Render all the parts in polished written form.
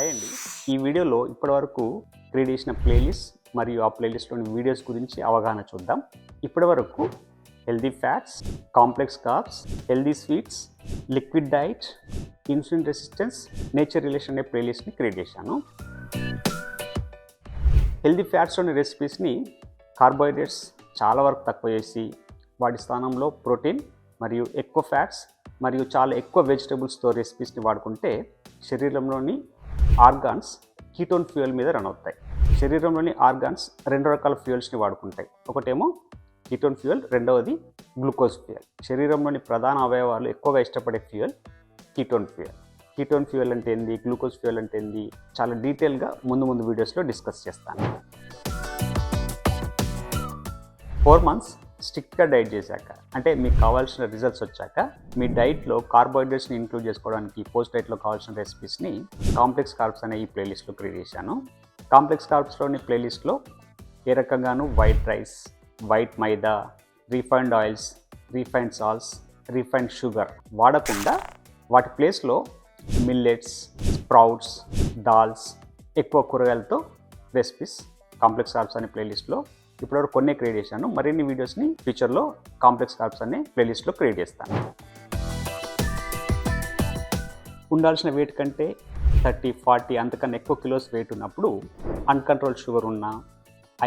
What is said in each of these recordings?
Hi అండి. ఈ వీడియోలో ఇప్పటివరకు క్రియేట్ చేసిన ప్లేలిస్ట్ మరియు ఆ ప్లేలిస్ట్లోని వీడియోస్ గురించి అవగాహన చూద్దాం. ఇప్పటివరకు healthy fats, complex carbs, healthy sweets, liquid diet, insulin resistance, nature relation అనే ప్లేలిస్ట్ని క్రియేట్ చేశాను. హెల్దీ ఫ్యాట్స్లోని రెసిపీస్ని కార్బోహైడ్రేట్స్ చాలా వరకు తక్కువ చేసి వాటి స్థానంలో ప్రోటీన్ మరియు ఎక్కువ ఫ్యాట్స్ మరియు చాలా ఎక్కువ వెజిటబుల్స్తో రెసిపీస్ని వాడుకుంటే శరీరంలోని ఆర్గాన్స్ కీటోన్ ఫ్యూయల్ మీద రన్ అవుతాయి. శరీరంలోని ఆర్గాన్స్ రెండు రకాల ఫ్యూయల్స్ని వాడుకుంటాయి. ఒకటేమో కీటోన్ ఫ్యూయల్, రెండవది గ్లూకోజ్ ఫ్యూయల్. శరీరంలోని ప్రధాన అవయవాలు ఎక్కువగా ఇష్టపడే fuel ketone fuel. Ketone fuel అంటే ఏంది, గ్లూకోజ్ ఫ్యూయల్ అంటే ఏంది, చాలా డీటెయిల్గా ముందు వీడియోస్లో డిస్కస్ చేస్తాను. 4 months స్ట్రిక్ట్గా డైట్ చేశాక, అంటే మీకు కావాల్సిన రిజల్ట్స్ వచ్చాక మీ డైట్లో కార్బోహైడ్రేట్స్ని ఇంక్లూడ్ చేసుకోవడానికి పోస్ట్ డైట్లో కావాల్సిన రెసిపీస్ని కాంప్లెక్స్ కార్బ్స్ అనే ఈ ప్లేలిస్ట్లో క్రియేట్ చేశాను. కాంప్లెక్స్ కార్బ్స్లోని ప్లేలిస్ట్లో ఏ రకంగాను white rice, white maida, refined oils, refined salts, refined sugar వాడకుండా వాటి ప్లేస్లో మిల్లెట్స్, స్ప్రౌట్స్, దాల్స్, ఎక్కువ కూరగాయలతో రెసిపీస్ కాంప్లెక్స్ కార్బ్స్ అనే ప్లేలిస్ట్లో ఇప్పటివరకు కొన్ని క్రియేట్ చేశాను. మరిన్ని వీడియోస్ని ఫ్యూచర్లో కాంప్లెక్స్ కార్బ్స్ అనే ప్లేలిస్ట్లో క్రియేట్ చేస్తాను. ఉండాల్సిన వెయిట్ కంటే 30-40 అంతకన్నా ఎక్కువ కిలోస్ వెయిట్ ఉన్నప్పుడు, అన్కంట్రోల్ షుగర్ ఉన్న,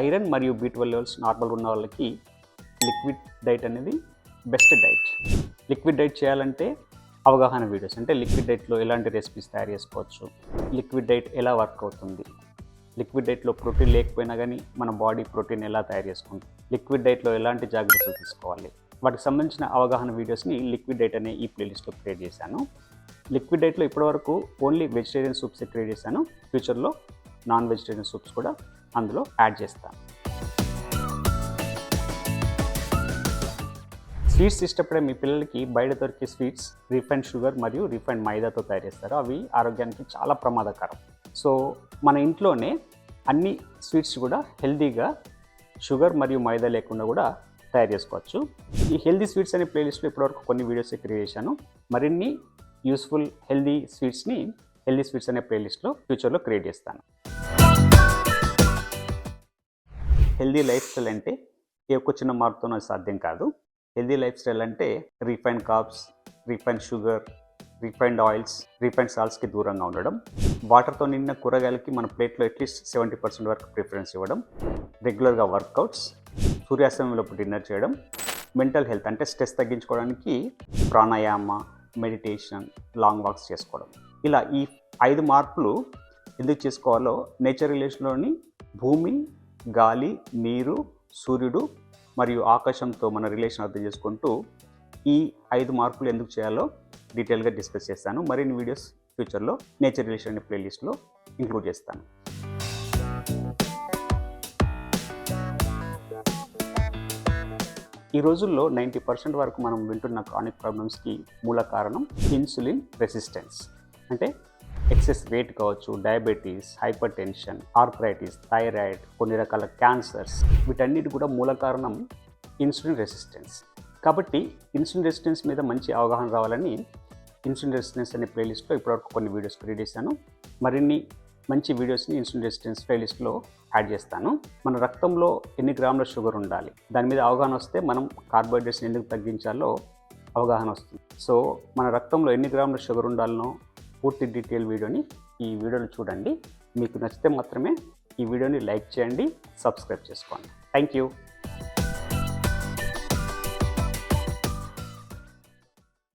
ఐరన్ మరియు B12 లెవెల్స్ నార్మల్ ఉన్న వాళ్ళకి లిక్విడ్ డైట్ అనేది బెస్ట్ డైట్. లిక్విడ్ డైట్ చేయాలంటే అవగాహన వీడియోస్, అంటే లిక్విడ్ డైట్లో ఎలాంటి రెసిపీస్ తయారు చేసుకోవచ్చు, లిక్విడ్ డైట్ ఎలా వర్క్ అవుతుంది, లిక్విడ్ డైట్లో ప్రోటీన్ లేకపోయినా కానీ మన బాడీ ప్రోటీన్ ఎలా తయారు చేసుకుంటుంది, లిక్విడ్ డైట్లో ఎలాంటి జాగ్రత్తలు తీసుకోవాలి, వాటికి సంబంధించిన అవగాహన వీడియోస్ని లిక్విడ్ డైట్ అనే ఈ ప్లేలిస్ట్లో క్రియేట్ చేశాను. లిక్విడ్ డైట్లో ఇప్పటివరకు ఓన్లీ వెజిటేరియన్ సూప్స్ క్రియేట్ చేశాను. ఫ్యూచర్లో నాన్ వెజిటేరియన్ సూప్స్ కూడా అందులో యాడ్ చేస్తాను. స్వీట్స్ ఇష్టపడే మీ పిల్లలకి బయట దొరికే స్వీట్స్ రిఫైండ్ షుగర్ మరియు రిఫైండ్ మైదాతో తయారు చేస్తారు. అవి ఆరోగ్యానికి చాలా ప్రమాదకరం. సో మన ఇంట్లోనే అన్ని స్వీట్స్ కూడా హెల్దీగా షుగర్ మరియు మైదా లేకుండా కూడా తయారు చేసుకోవచ్చు. ఈ హెల్దీ స్వీట్స్ అనే ప్లేలిస్ట్లో ఇప్పటివరకు కొన్ని వీడియోస్ క్రియేట్ చేశాను. మరిన్ని యూస్ఫుల్ హెల్దీ స్వీట్స్ని హెల్దీ స్వీట్స్ అనే ప్లేలిస్ట్లో ఫ్యూచర్లో క్రియేట్ చేస్తాను. హెల్దీ లైఫ్ స్టైల్ అంటే ఏ ఒక్క చిన్న మార్పుతోనూ సాధ్యం కాదు. హెల్దీ లైఫ్ స్టైల్ అంటే refined carbs, refined sugar, refined oils, refined సాల్ట్స్కి దూరంగా ఉండడం, వాటర్తో నిండిన కూరగాయలకి మన ప్లేట్లో అట్లీస్ట్ 70% వరకు ప్రిఫరెన్స్ ఇవ్వడం, రెగ్యులర్గా వర్కౌట్స్, సూర్యాస్తమయంలోపు డిన్నర్ చేయడం, మెంటల్ హెల్త్ అంటే స్ట్రెస్ తగ్గించుకోవడానికి ప్రాణాయామ, మెడిటేషన్, లాంగ్ వాక్స్ చేసుకోవడం. ఇలా ఈ 5 మార్పులు ఎందుకు చేసుకోవాలో నేచర్ రిలేషన్లోని భూమి, గాలి, నీరు, సూర్యుడు మరియు ఆకాశంతో మన రిలేషన్ అర్థం చేసుకుంటూ ఈ 5 మార్పులు ఎందుకు చేయాలో డీటెయిల్గా డిస్కస్ చేస్తాను. మరిన్ని వీడియోస్ ఫ్యూచర్లో నేచర్ రిలేషన్ అనే ప్లేలిస్ట్లో ఇంక్లూడ్ చేస్తాను. ఈ రోజుల్లో 90% వరకు మనం వింటున్న క్రానిక్ ప్రాబ్లమ్స్కి మూల కారణం ఇన్సులిన్ రెసిస్టెన్స్. అంటే ఎక్సెస్ వెయిట్ కావచ్చు, diabetes, hyper tension, arthritis, thyroid, కొన్ని రకాల క్యాన్సర్స్, వీటన్నిటి కూడా మూల కారణం ఇన్సులిన్ రెసిస్టెన్స్. కాబట్టి ఇన్సులిన్ రెసిస్టెన్స్ మీద మంచి అవగాహన రావాలని ఇన్సులిన్ రెసిస్టెన్స్ అనే ప్లేలిస్ట్లో ఇప్పటివరకు కొన్ని వీడియోస్ క్రియేట్ చేశాను. మరిన్ని మంచి వీడియోస్ని ఇన్సులిన్ రెసిస్టెన్స్ ప్లేలిస్ట్లో యాడ్ చేస్తాను. మన రక్తంలో ఎన్ని గ్రాముల షుగర్ ఉండాలి, దాని మీద అవగాహన వస్తే మనం కార్బోహైడ్రేట్స్ని ఎందుకు తగ్గించాలో అవగాహన వస్తుంది. సో మన రక్తంలో ఎన్ని గ్రాముల షుగర్ ఉండాలనో పూర్తి డీటెయిల్ వీడియోని ఈ వీడియోని చూడండి. మీకు నచ్చితే మాత్రమే ఈ వీడియోని లైక్ చేయండి, సబ్స్క్రైబ్ చేసుకోండి. Thank you.